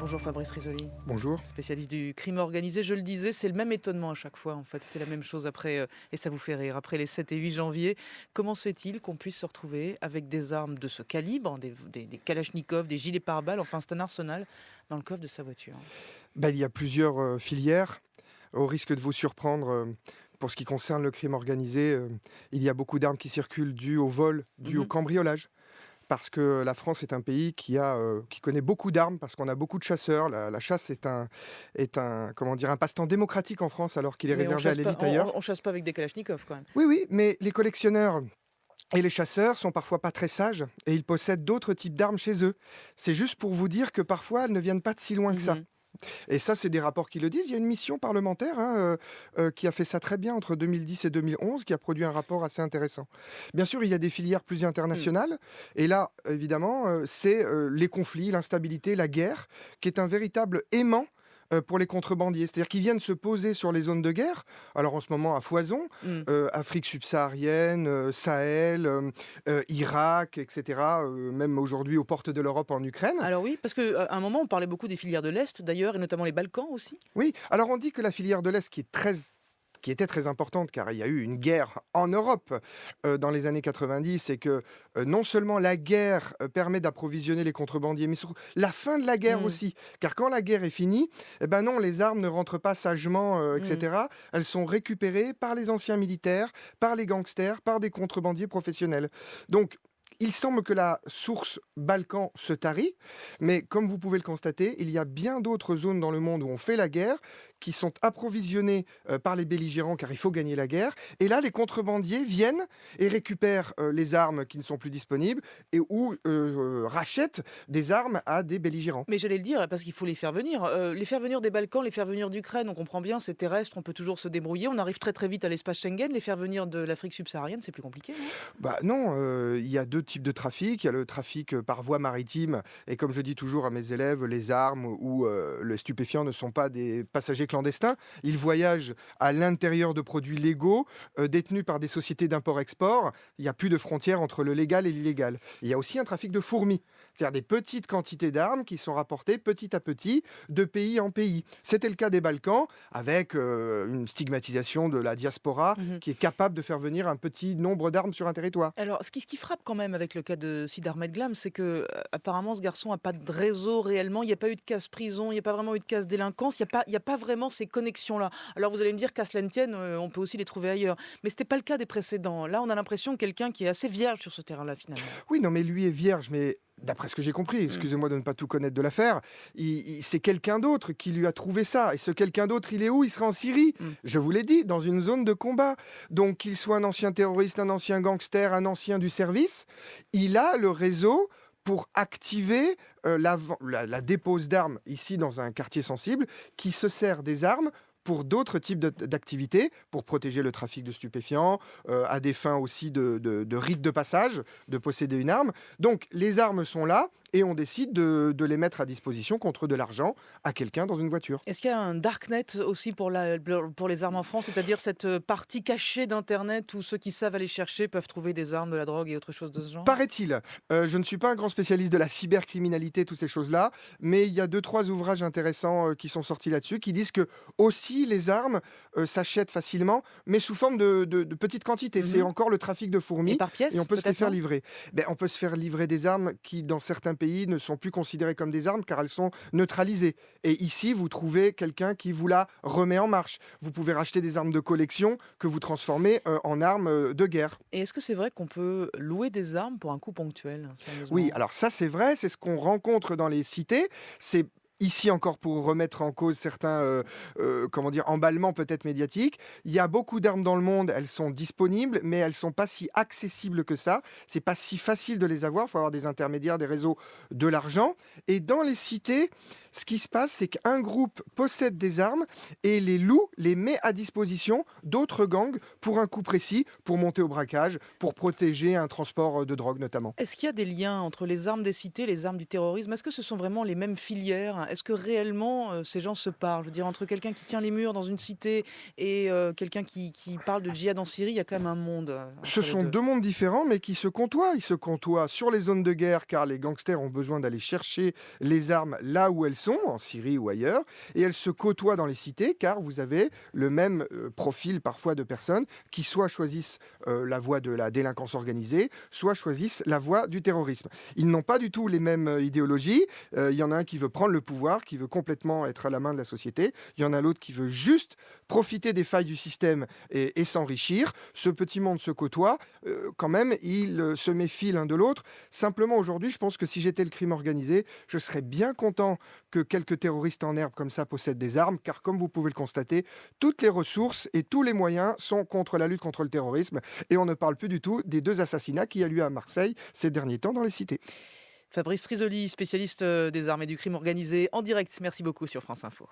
Bonjour Fabrice Risoli, Bonjour. spécialiste du crime organisé. Je le disais, c'est le même étonnement à chaque fois. En fait, c'était la même chose après, et ça vous fait rire, après les 7 et 8 janvier. Comment se fait-il qu'on puisse se retrouver avec des armes de ce calibre, des kalachnikovs, des gilets pare-balles, enfin c'est un arsenal dans le coffre de sa voiture? Il y a plusieurs filières. Au risque de vous surprendre, pour ce qui concerne le crime organisé, il y a beaucoup d'armes qui circulent dues au vol, dues au Mhm. cambriolage. Parce que la France est un pays qui connaît beaucoup d'armes, parce qu'on a beaucoup de chasseurs. La chasse est un, comment dire, un passe-temps démocratique en France, alors qu'il est Mais on réservé à chasse pas, l'élite ailleurs. on chasse pas avec des kalachnikovs quand même. Oui, oui, mais les collectionneurs et les chasseurs sont parfois pas très sages et ils possèdent d'autres types d'armes chez eux. C'est juste pour vous dire que parfois elles ne viennent pas de si loin que ça. Mhm. Et ça, c'est des rapports qui le disent. Il y a une mission parlementaire qui a fait ça très bien entre 2010 et 2011, qui a produit un rapport assez intéressant. Bien sûr, il y a des filières plus Mm. internationales. Et là, évidemment, c'est les conflits, l'instabilité, la guerre, qui est un véritable aimant pour les contrebandiers. C'est-à-dire qu'ils viennent se poser sur les zones de guerre. Alors en ce moment, à foison, Mm. Afrique subsaharienne, Sahel, Irak, etc. Même aujourd'hui aux portes de l'Europe en Ukraine. Alors oui, parce qu'à un moment on parlait beaucoup des filières de l'Est d'ailleurs, et notamment les Balkans aussi. Oui, alors on dit que la filière de l'Est qui était très importante, car il y a eu une guerre en Europe dans les années 90, et que non seulement la guerre permet d'approvisionner les contrebandiers, mais surtout la fin de la guerre Mm. aussi. Car quand la guerre est finie, eh ben non, les armes ne rentrent pas sagement, Mm. etc. Elles sont récupérées par les anciens militaires, par les gangsters, par des contrebandiers professionnels. Donc, il semble que la source Balkan se tarit, mais comme vous pouvez le constater, il y a bien d'autres zones dans le monde où on fait la guerre, qui sont approvisionnées par les belligérants, car il faut gagner la guerre. Et là, les contrebandiers viennent et récupèrent les armes qui ne sont plus disponibles ou rachètent des armes à des belligérants. Mais j'allais le dire, parce qu'il faut les faire venir des Balkans, les faire venir d'Ukraine, on comprend bien, c'est terrestre, on peut toujours se débrouiller, on arrive très très vite à l'espace Schengen, les faire venir de l'Afrique subsaharienne, c'est plus compliqué, non? Bah non, il y a 2 types de trafic. Il y a le trafic, par voie maritime, et comme je dis toujours à mes élèves, les armes ou les stupéfiants ne sont pas des passagers clandestins. Ils voyagent à l'intérieur de produits légaux, détenus par des sociétés d'import-export. Il y a plus de frontières entre le légal et l'illégal. Il y a aussi un trafic de fourmis, c'est-à-dire des petites quantités d'armes qui sont rapportées petit à petit de pays en pays. C'était le cas des Balkans, avec, une stigmatisation de la diaspora Mhm. qui est capable de faire venir un petit nombre d'armes sur un territoire. Alors, ce qui frappe quand même avec le cas de Sid Ahmed Glam, c'est que apparemment ce garçon n'a pas de réseau réellement, il n'y a pas eu de casse prison, il n'y a pas vraiment eu de casse délinquance, il y a pas vraiment ces connexions-là. Alors vous allez me dire qu'à cela ne tienne, on peut aussi les trouver ailleurs. Mais ce n'était pas le cas des précédents. Là, on a l'impression de quelqu'un qui est assez vierge sur ce terrain-là finalement. Oui, non, mais lui est vierge, mais d'après ce que j'ai compris, Mm. excusez-moi de ne pas tout connaître de l'affaire, c'est quelqu'un d'autre qui lui a trouvé ça. Et ce quelqu'un d'autre, il est où? Il sera en Syrie. Mm. Je vous l'ai dit, dans une zone de combat. Donc, qu'il soit un ancien terroriste, un ancien gangster, un ancien du service, il a le réseau pour activer la dépose d'armes ici dans un quartier sensible, qui se sert des armes pour d'autres types d'activités, pour protéger le trafic de stupéfiants, à des fins aussi de rite de passage, de posséder une arme. Donc les armes sont là et on décide de les mettre à disposition contre de l'argent à quelqu'un dans une voiture. Est-ce qu'il y a un darknet aussi pour les armes en France, c'est-à-dire cette partie cachée d'Internet où ceux qui savent aller chercher peuvent trouver des armes, de la drogue et autre chose de ce genre? Paraît-il, je ne suis pas un grand spécialiste de la cybercriminalité, toutes ces choses-là, mais il y a deux trois ouvrages intéressants qui sont sortis là-dessus, qui disent que aussi les armes s'achètent facilement, mais sous forme de petites quantités. C'est Mhm. encore le trafic de Et fourmis, par et on pièce, peut se les peut-être, faire non? livrer. On peut se faire livrer des armes qui, dans certains pays, ne sont plus considérées comme des armes, car elles sont neutralisées. Et ici, vous trouvez quelqu'un qui vous la remet en marche. Vous pouvez racheter des armes de collection que vous transformez en armes de guerre. Et est-ce que c'est vrai qu'on peut louer des armes pour un coup ponctuel, Oui, sérieusement? alors ça c'est vrai, c'est ce qu'on rencontre dans les cités. C'est ici encore pour remettre en cause certains, comment dire, emballements peut-être médiatiques. Il y a beaucoup d'armes dans le monde, elles sont disponibles, mais elles sont pas si accessibles que ça. C'est pas si facile de les avoir, il faut avoir des intermédiaires, des réseaux, de l'argent. Et dans les cités, ce qui se passe, c'est qu'un groupe possède des armes et les loue, les met à disposition d'autres gangs pour un coup précis, pour monter au braquage, pour protéger un transport de drogue notamment. Est-ce qu'il y a des liens entre les armes des cités et les armes du terrorisme? Est-ce que ce sont vraiment les mêmes filières? est-ce que réellement ces gens se parlent? Je veux dire, entre quelqu'un qui tient les murs dans une cité et quelqu'un qui parle de djihad en Syrie, il y a quand même un monde Ce entre les sont deux. 2 mondes différents, mais qui se côtoient. Ils se côtoient sur les zones de guerre, car les gangsters ont besoin d'aller chercher les armes là où elles sont, en Syrie ou ailleurs, et elles se côtoient dans les cités, car vous avez le même, profil parfois de personnes qui soit choisissent, la voie de la délinquance organisée, soit choisissent la voie du terrorisme. Ils n'ont pas du tout les mêmes, idéologies. Il y en a un qui veut prendre le pouvoir, qui veut complètement être à la main de la société. Il y en a l'autre qui veut juste profiter des failles du système et s'enrichir. Ce petit monde se côtoie, quand même, ils, se méfient l'un de l'autre. Simplement aujourd'hui, je pense que si j'étais le crime organisé, je serais bien content que quelques terroristes en herbe comme ça possèdent des armes, car comme vous pouvez le constater, toutes les ressources et tous les moyens sont contre la lutte contre le terrorisme et on ne parle plus du tout des 2 assassinats qu'il y a eu à Marseille ces derniers temps dans les cités. Fabrice Trisoli, spécialiste des armes et du crime organisé, en direct. Merci beaucoup sur France Info.